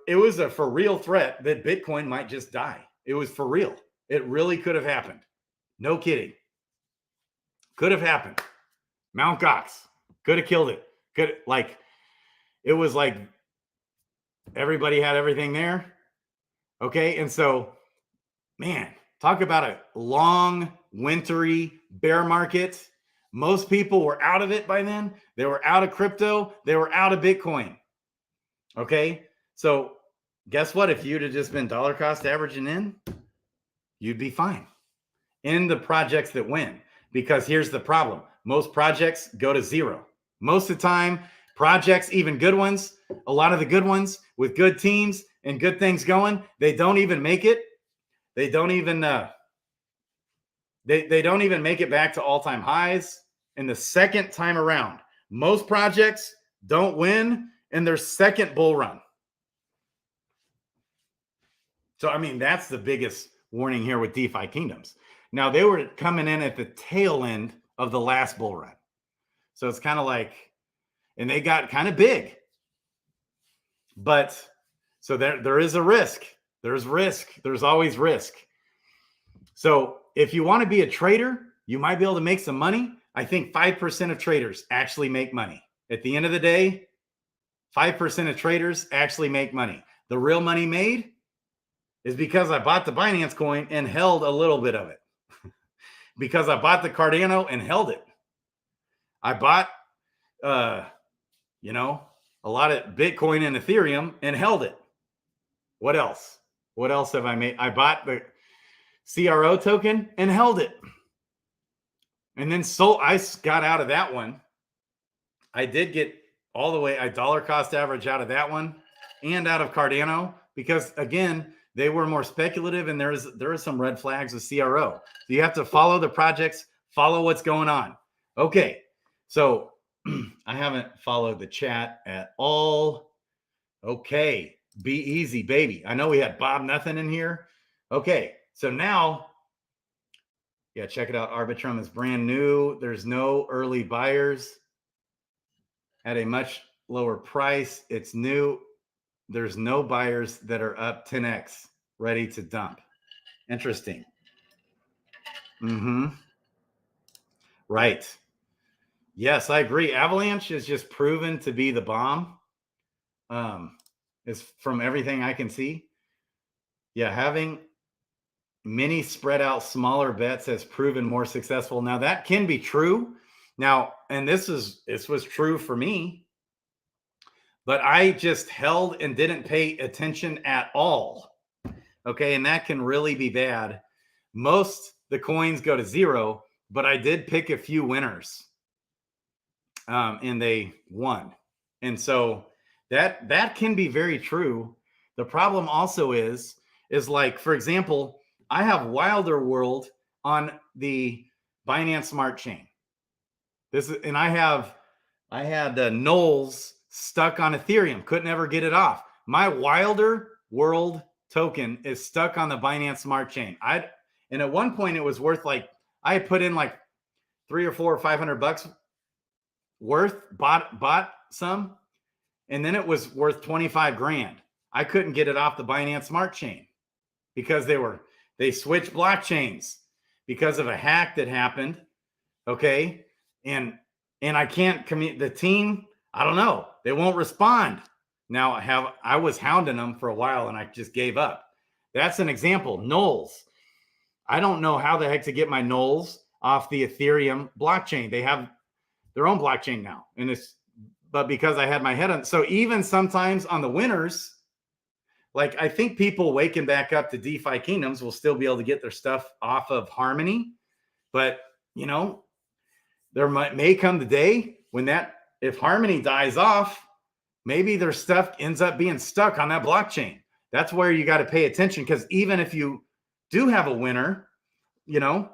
it was a for real threat that Bitcoin might just die. It was for real. It really could have happened. No kidding. Could have happened. Mt. Gox could have killed it. It was like everybody had everything there. Okay. And so, man, talk about a long, wintry bear market. Most people were out of it by then. They were out of crypto. They were out of Bitcoin. Okay. So guess what? If you'd have just been dollar cost averaging in, you'd be fine in the projects that win. Because here's the problem. Most projects go to zero. Most of the time, projects, even good ones, a lot of the good ones with good teams and good things going, they don't even make it. They don't even they don't even make it back to all-time highs in the second time around. Most projects don't win in their second bull run. So, I mean, that's the biggest warning here with DeFi Kingdoms. Now, they were coming in at the tail end of the last bull run. So it's kind of like, and they got kind of big. But so there is a risk. There's risk. There's always risk. So if you want to be a trader, you might be able to make some money. I think 5% of traders actually make money. At the end of the day, 5% of traders actually make money. The real money made is because I bought the Binance coin and held a little bit of it. Because I bought the Cardano and held it. I bought, you know, a lot of Bitcoin and Ethereum and held it. What else? What else have I made? I bought the CRO token and held it. And then I got out of that one. I did get all the way, I dollar cost average out of that one and out of Cardano because, again, they were more speculative and there are some red flags with CRO. So you have to follow the projects, follow what's going on. Okay, so I haven't followed the chat at all. Okay, be easy, baby. I know we had Bob Nothing in here. Okay, so now, yeah, check it out. Arbitrum is brand new. There's no early buyers at a much lower price. It's new. There's no buyers that are up 10x ready to dump. Interesting. Right. Yes, I agree. Avalanche is just proven to be the bomb. Is from everything I can see. Yeah, having many spread out smaller bets has proven more successful. Now that can be true. Now, and this was true for me, but I just held and didn't pay attention at all. Okay, and that can really be bad. Most the coins go to zero, but I did pick a few winners, and they won. And so that can be very true. The problem also is like, for example, I have Wilder World on the Binance Smart Chain. And I had Knowles stuck on Ethereum, couldn't ever get it off. My Wilder World token is stuck on the Binance Smart Chain. And at one point it was worth like, I put in like $300 or $400 or $500 worth, bought some, and then it was worth 25 grand. I couldn't get it off the Binance Smart Chain because they switched blockchains because of a hack that happened. Okay. And I can't the team, I don't know. They won't respond. Now I was hounding them for a while and I just gave up. That's an example. Knowles. I don't know how the heck to get my Knowles off the Ethereum blockchain. They have their own blockchain now. But because I had my head on, so even sometimes on the winners, like I think people waking back up to DeFi Kingdoms will still be able to get their stuff off of Harmony. But, you know, there may come the day when if Harmony dies off, maybe their stuff ends up being stuck on that blockchain. That's where you got to pay attention, because even if you do have a winner, you know,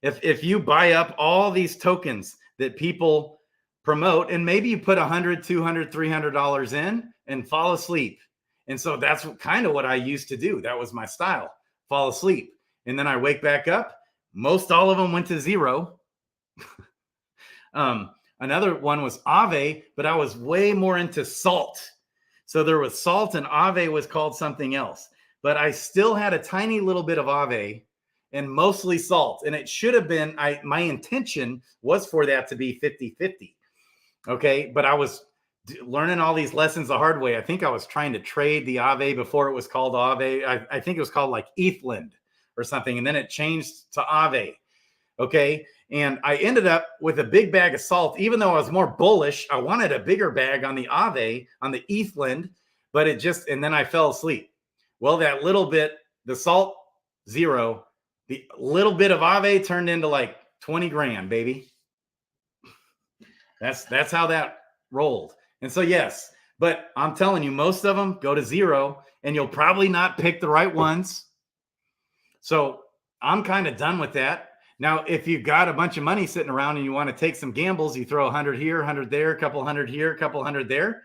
if you buy up all these tokens that people promote, and maybe you put $100, $200, $300 in and fall asleep. And so that's kind of what I used to do. That was my style, fall asleep. And then I wake back up. Most all of them went to zero. Another one was Aave, but I was way more into Salt. So there was Salt and Aave was called something else. But I still had a tiny little bit of Aave and mostly Salt. And it should have been, my intention was for that to be 50-50. Okay, but I was learning all these lessons the hard way. I think I was trying to trade the Aave before it was called Aave. I think it was called like ETHLend or something. And then it changed to Aave. Okay. And I ended up with a big bag of Salt. Even though I was more bullish, I wanted a bigger bag on the Aave, on the ETHLend, but and then I fell asleep. Well, that little bit, the Salt, zero, the little bit of Aave turned into like 20 grand, baby. That's how that rolled. And so, yes, but I'm telling you, most of them go to zero and you'll probably not pick the right ones. So I'm kind of done with that. Now, if you've got a bunch of money sitting around and you want to take some gambles, you throw 100 here, 100 there, a couple hundred here, a couple hundred there,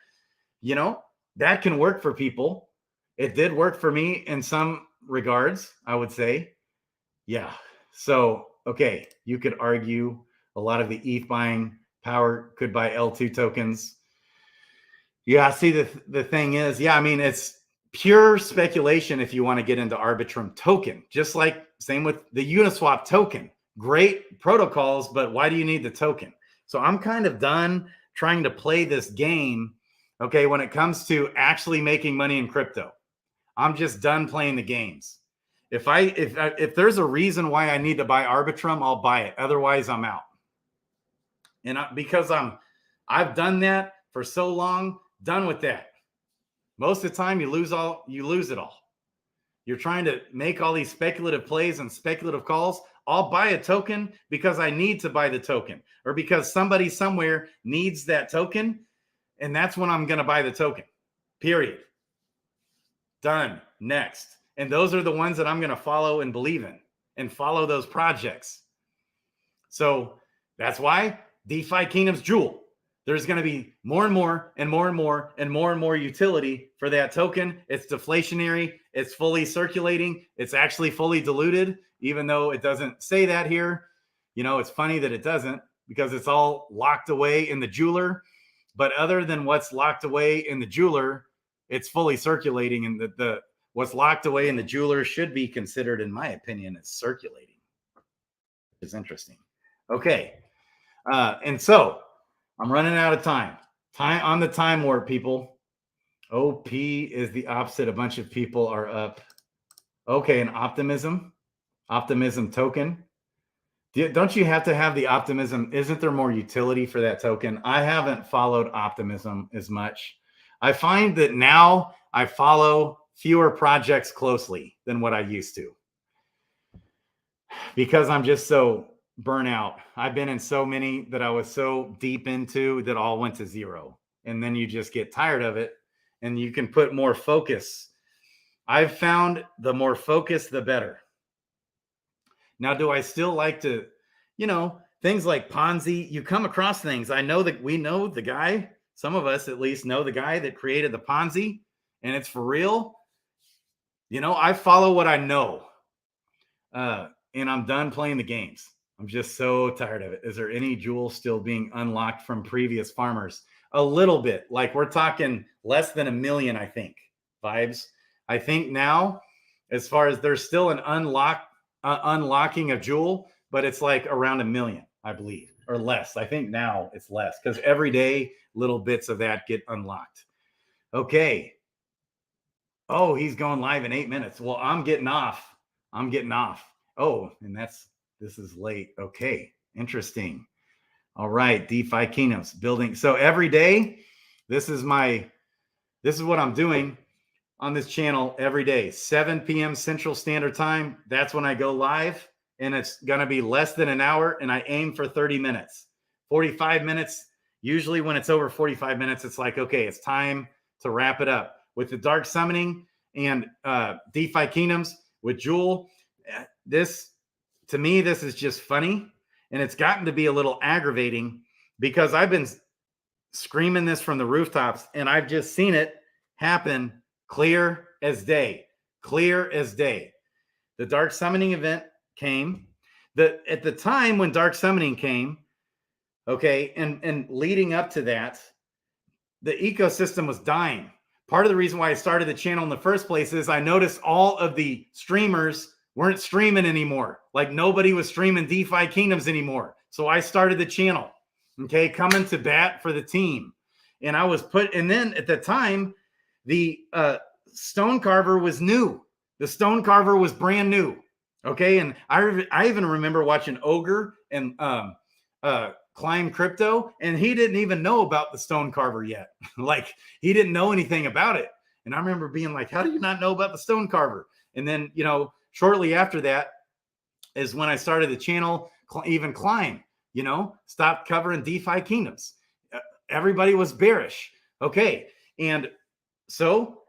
you know, that can work for people. It did work for me in some regards, I would say. Yeah. So, okay, you could argue a lot of the ETH buying power could buy L2 tokens. Yeah, see, the thing is, yeah, I mean, it's pure speculation if you want to get into Arbitrum token, just like same with the Uniswap token. Great protocols, but why do you need the token? So I'm kind of done trying to play this game Okay, when it comes to actually making money in crypto, I'm just done playing the games. If there's a reason why I need to buy Arbitrum, I'll buy it. Otherwise, I'm out. And because I've done that for so long, done with that. Most of the time, you lose it all. You're trying to make all these speculative plays and speculative calls. I'll buy a token because I need to buy the token, or because somebody somewhere needs that token, and that's when I'm going to buy the token. Period. Done. Next. And those are the ones that I'm going to follow and believe in, and follow those projects. So that's why DeFi Kingdoms Jewel, there's going to be more and more and more and more and more and more utility for that token. It's deflationary. It's fully circulating. It's actually fully diluted, even though it doesn't say that here. You know, it's funny that it doesn't, because it's all locked away in the jeweler. But other than what's locked away in the jeweler, it's fully circulating. And the what's locked away in the jeweler should be considered, in my opinion, as circulating. It's interesting. Okay. And so I'm running out of time. Time on the time warp, people. OP is the opposite. A bunch of people are up. Okay, an optimism token. Don't you have to have the optimism? Isn't there more utility for that token? I haven't followed optimism as much. I find that now I follow fewer projects closely than what I used to, because I'm just so burnt out. I've been in so many that I was so deep into that all went to zero. And then you just get tired of it, and you can put more focus. I've found the more focus, the better. Now, do I still like to, things like Ponzi? You come across things. I know that we know the guy, some of us at least know the guy that created the Ponzi, and it's for real. I follow what I know, and I'm done playing the games. I'm just so tired of it. Is there any jewels still being unlocked from previous farmers? A little bit. Like, we're talking less than 1 million, I think, vibes. I think now, as far as there's still an unlocking a jewel, but it's like around 1 million, I believe, or less. I think now it's less, because every day little bits of that get unlocked. Okay. Oh, he's going live in 8 minutes. Well, I'm getting off. Oh, and this is late. Okay. Interesting. All right. DeFi Kingdoms building. So every day, this is what I'm doing on this channel every day, 7 p.m. Central Standard Time. That's when I go live, and it's going to be less than an hour, and I aim for 30 minutes, 45 minutes. Usually when it's over 45 minutes, it's like, okay, it's time to wrap it up. With the dark summoning and DeFi Kingdoms with Jewel, to me, this is just funny, and it's gotten to be a little aggravating, because I've been screaming this from the rooftops, and I've just seen it happen clear as day. The dark summoning event came. At the time when dark summoning came, okay, and leading up to that, the ecosystem was dying. Part of the reason why I started the channel in the first place is I noticed all of the streamers weren't streaming anymore. Like, nobody was streaming DeFi Kingdoms anymore. So I started the channel, okay, coming to bat for the team. And and then at the time, the stone carver was new. The stone carver was brand new. Okay. And I even remember watching Ogre and Climb Crypto, and he didn't even know about the stone carver yet. Like, he didn't know anything about it. And I remember being like, how do you not know about the stone carver? And then, shortly after that is when I started the channel, even Climb, stopped covering DeFi Kingdoms. Everybody was bearish. Okay. And so,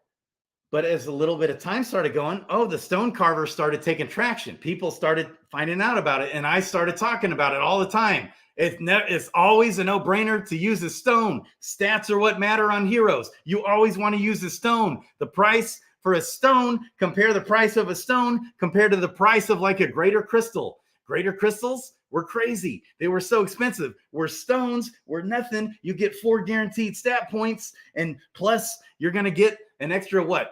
but as a little bit of time started going, the stone carver started taking traction. People started finding out about it, and I started talking about it all the time. It's always a no-brainer to use a stone. Stats are what matter on heroes. You always want to use a stone. The price for a stone, compare the price of a stone compared to the price of like a greater crystal. Greater crystals were crazy. They were so expensive. Where stones were nothing. You get 4 guaranteed stat points, and plus you're going to get an extra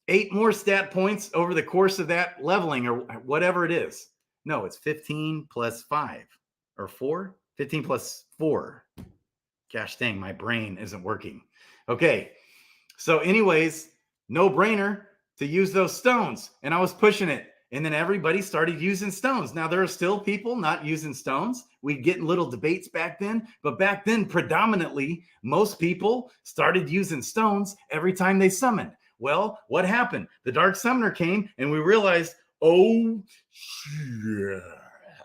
8 more stat points over the course of that leveling, or whatever it is. No, it's 15 plus 5 or 4. 15 plus 4. Gosh dang, my brain isn't working. Okay. So anyways, no brainer to use those stones. And I was pushing it. And then everybody started using stones. Now, there are still people not using stones. We'd get in little debates back then. But back then, predominantly, most people started using stones every time they summoned. Well, what happened? The Dark Summoner came and we realized, oh, yeah.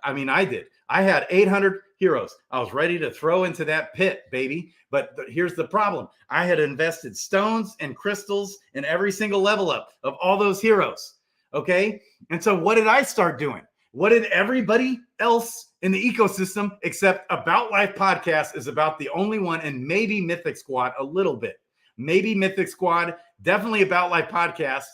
I mean, I did. I had 800 heroes. I was ready to throw into that pit, baby. But here's the problem. I had invested stones and crystals in every single level up of all those heroes. Okay. And so what did I start doing? What did everybody else in the ecosystem except About Life Podcast is about the only one, and maybe Mythic Squad a little bit. Maybe Mythic Squad, definitely About Life Podcast.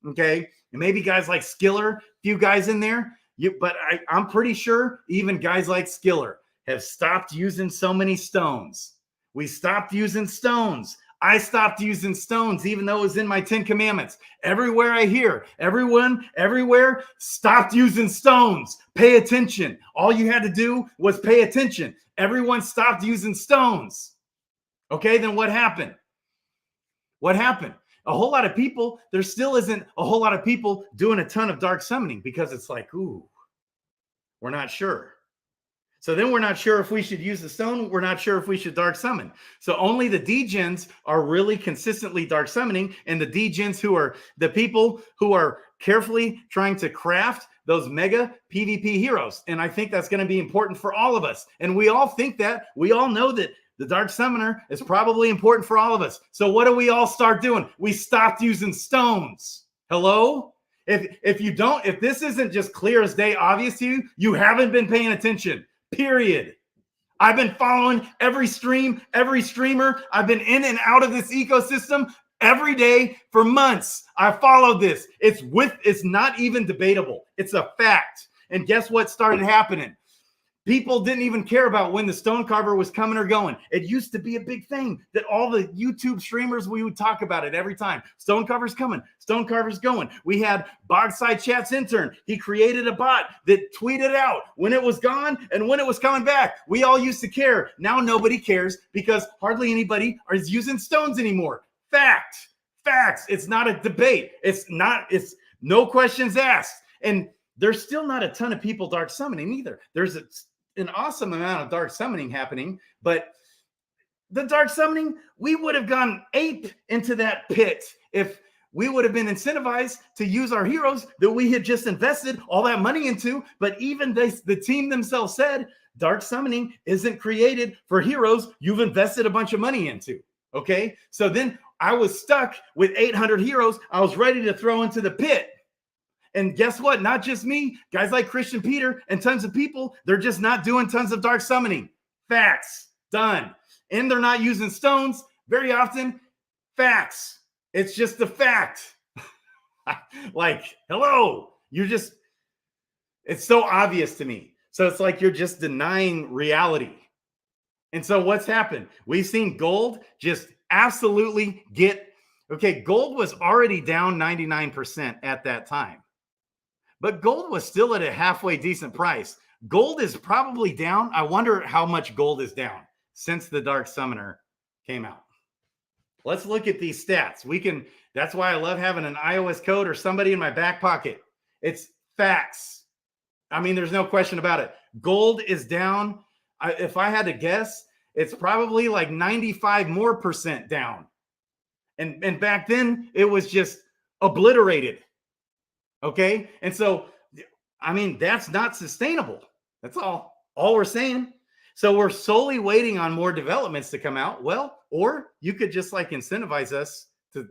Okay. And maybe guys like Skiller, few guys in there. But I'm pretty sure even guys like Skiller have stopped using so many stones. We stopped using stones. I stopped using stones, even though it was in my 10 commandments. Everywhere I hear, everyone, everywhere, stopped using stones. Pay attention. All you had to do was pay attention. Everyone stopped using stones. Okay, then what happened? What happened? A whole lot of people, there still isn't a whole lot of people doing a ton of dark summoning because it's like, ooh, we're not sure. So then we're not sure if we should use the stone. We're not sure if we should dark summon. So only the degens are really consistently dark summoning, and the degens who are the people who are carefully trying to craft those mega PvP heroes. And I think that's going to be important for all of us. And we all think that. We all know that the Dark Summoner is probably important for all of us. So what do we all start doing? We stopped using stones. Hello? If this isn't just clear as day obvious to you, you haven't been paying attention. Period. I've been following every stream, every streamer. I've been in and out of this ecosystem every day for months. I followed this. It's not even debatable. It's a fact. And guess what started happening? People didn't even care about when the stone carver was coming or going. It used to be a big thing that all the YouTube streamers, we would talk about it every time. Stone carver's coming. Stone carver's going. We had Bogside Chat's intern. He created a bot that tweeted out when it was gone and when it was coming back. We all used to care. Now nobody cares because hardly anybody is using stones anymore. Fact. Facts. It's not a debate. It's no questions asked. And there's still not a ton of people dark summoning either. There's an awesome amount of dark summoning happening, but the dark summoning, we would have gone ape into that pit if we would have been incentivized to use our heroes that we had just invested all that money into. But even the team themselves said dark summoning isn't created for heroes you've invested a bunch of money into. Okay, so then I was stuck with 800 heroes I was ready to throw into the pit. And guess what? Not just me, guys like Christian Peter and tons of people, they're just not doing tons of dark summoning. Facts. Done. And they're not using stones very often. Facts. It's just a fact. Like, hello. It's so obvious to me. So it's like you're just denying reality. And so what's happened? We've seen gold just absolutely gold was already down 99% at that time. But gold was still at a halfway decent price. Gold is probably down. I wonder how much gold is down since the Dark Summoner came out. Let's look at these stats. That's why I love having an iOS code or somebody in my back pocket. It's facts. I mean, there's no question about it. Gold is down. If I had to guess, it's probably like 95% more down. And back then it was just obliterated. Okay. And so, I mean, that's not sustainable. That's all we're saying. So we're solely waiting on more developments to come out. Well, or you could just like incentivize us to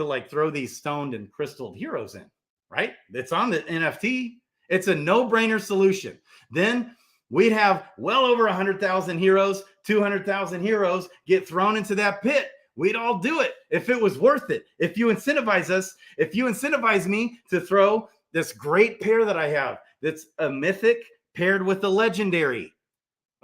like throw these stoned and crystalled heroes in, right? It's on the NFT. It's a no-brainer solution. Then we'd have well over 100,000 heroes, 200,000 heroes get thrown into that pit. We'd all do it if it was worth it. If you incentivize me to throw this great pair that I have, that's a mythic paired with a legendary.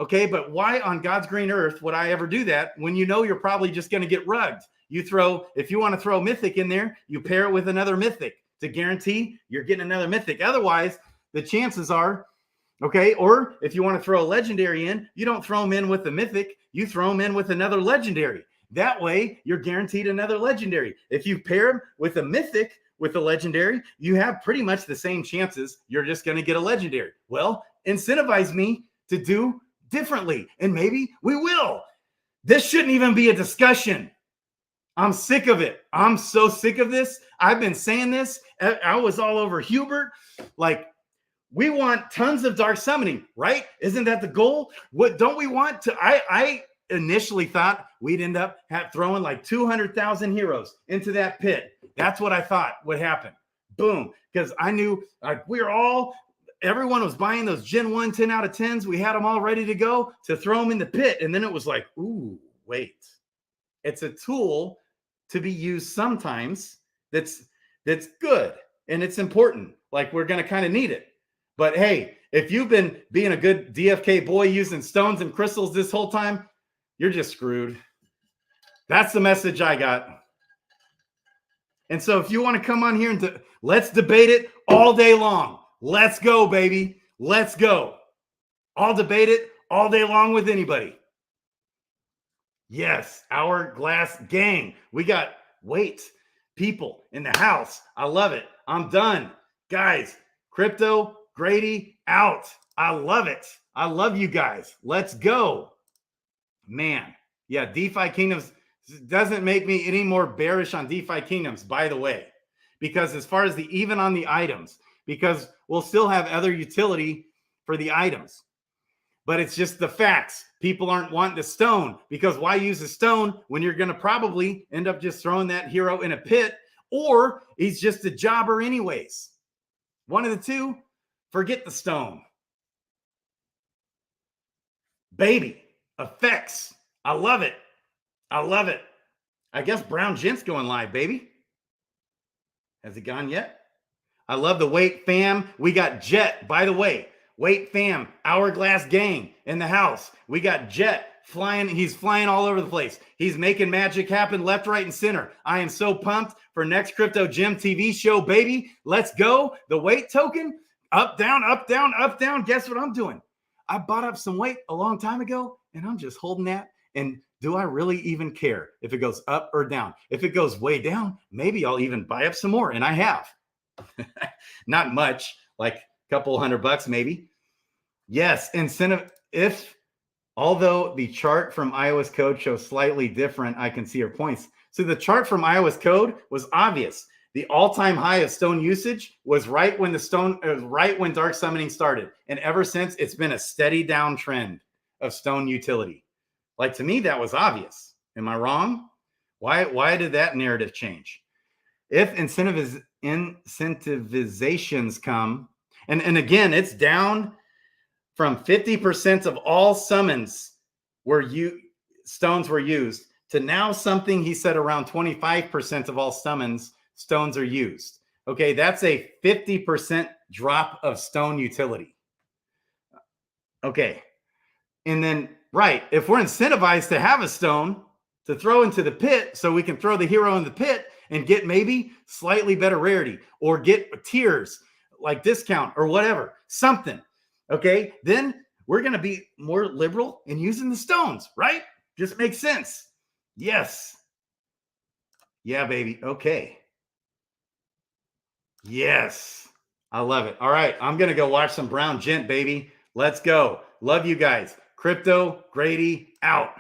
Okay, but why on God's green earth would I ever do that when you know you're probably just going to get rugged? If you want to throw mythic in there, you pair it with another mythic to guarantee you're getting another mythic. Otherwise, the chances are Okay. Or if you want to throw a legendary in, you don't throw them in with the mythic, you throw them in with another legendary. That way, you're guaranteed another legendary. If you pair them with a mythic with a legendary, you have pretty much the same chances. You're just going to get a legendary. Well, incentivize me to do differently, and maybe we will. This shouldn't even be a discussion. I'm sick of it. I'm so sick of this. I've been saying this. I was all over Hubert. Like, we want tons of dark summoning, right? Isn't that the goal? What don't we want to? I initially thought we'd end up throwing like 200,000 heroes into that pit. That's what I thought would happen. Boom. Because I knew everyone was buying those Gen 1 10 out of 10s. We had them all ready to go to throw them in the pit. And then it was like, ooh, wait. It's a tool to be used sometimes that's good and it's important. Like, we're going to kind of need it. But hey, if you've been being a good DFK boy using stones and crystals this whole time, you're just screwed. That's the message I got. And so if you want to come on here and let's debate it all day long. Let's go, baby. Let's go. I'll debate it all day long with anybody. Yes, Hourglass gang. We got people in the house. I love it. I'm done. Guys, Crypto Grady out. I love it. I love you guys. Let's go. Man. Yeah, DeFi Kingdoms doesn't make me any more bearish on DeFi Kingdoms, by the way, because as far as even on the items, because we'll still have other utility for the items. But it's just the facts. People aren't wanting the stone, because why use a stone when you're going to probably end up just throwing that hero in a pit, or he's just a jobber anyways. One of the two, forget the stone. Baby, effects. I love it. I love it. I guess Brown Gent's going live, baby. Has it gone yet? I love the Wait fam. We got Jet, by the way. Wait fam, Hourglass gang in the house. We got Jet flying. He's flying all over the place. He's making magic happen left, right, and center. I am so pumped for next Crypto Gym TV show, baby. Let's go. The Wait token, up, down, up, down, up, down. Guess what I'm doing? I bought up some Wait a long time ago, and I'm just holding that. And do I really even care if it goes up or down? If it goes way down, maybe I'll even buy up some more. And I have. Not much, like a couple $100 maybe. Yes, incentive. Although the chart from iOS code shows slightly different, I can see your points. So the chart from iOS code was obvious. The all-time high of stone usage was right when dark summoning started. And ever since, it's been a steady downtrend of stone utility. Like, to me, that was obvious. Am I wrong? Why did that narrative change? If incentivizations come, and again, it's down from 50% of all summons stones were used to now something he said around 25% of all summons stones are used. Okay, that's a 50% drop of stone utility. Okay, and then, right, if we're incentivized to have a stone to throw into the pit so we can throw the hero in the pit and get maybe slightly better rarity or get tiers like discount or whatever, something. Okay, then we're going to be more liberal in using the stones, right? Just makes sense. Yes. Yeah, baby. Okay. Yes. I love it. All right, I'm going to go watch some Brown Gent, baby. Let's go. Love you guys. Crypto Grady out.